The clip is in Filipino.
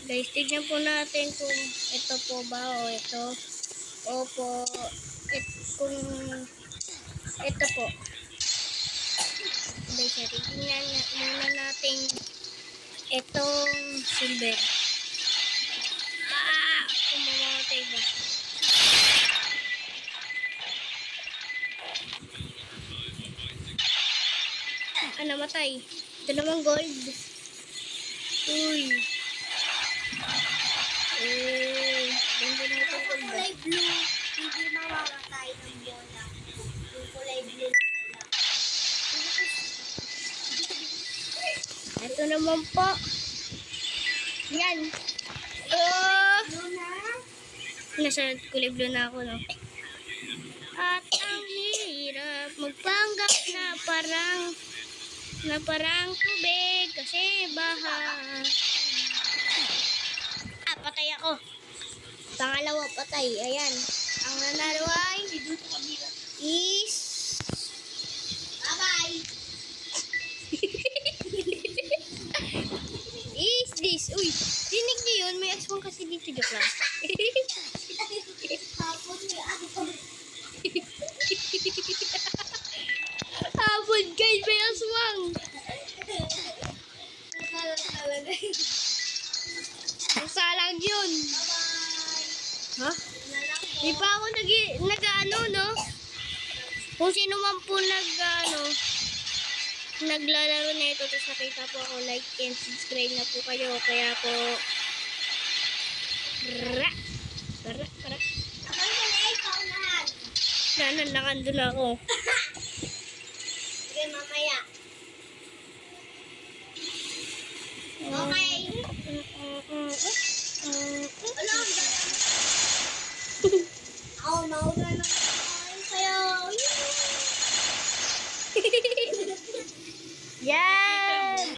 Guys, tignan po natin kung ito po ba o ito. Opo. Kung ito po. Guys, tignan muna natin itong silver. Kung mamamatay ba. Namatay. Ito naman gold. Uy. Ganda na ito gold. Kulay blue, hindi mamamatay ng bola. Yung kulay blue na bola. Ito naman po. Yan. Blue na? Nasa kulay blue na ako, no? At ang hirap magpanggap na parang tubig kasi baha. Patay ako. Pangalawa patay. Ayan. Ang nanalo ay is Bye-bye! is this. Uy, dinig niyo yun. May aswang kasi dito. Joke lang. Tapos may ako. Habol guys, may aswang. Nakala talaga. Masalang yun. Bye-bye! Ha? Di pa ako nag-ano, no? Kung sino man po naglalaro na ito, tapos nakita po ako, like and subscribe na po kayo. Kaya po, Ra. Ako'y mali, paunahan. Nakandun ako. Sige, mamaya. Okay. Wala, ang dala mo. Ako, mauna na kayo sa'yo. Yan!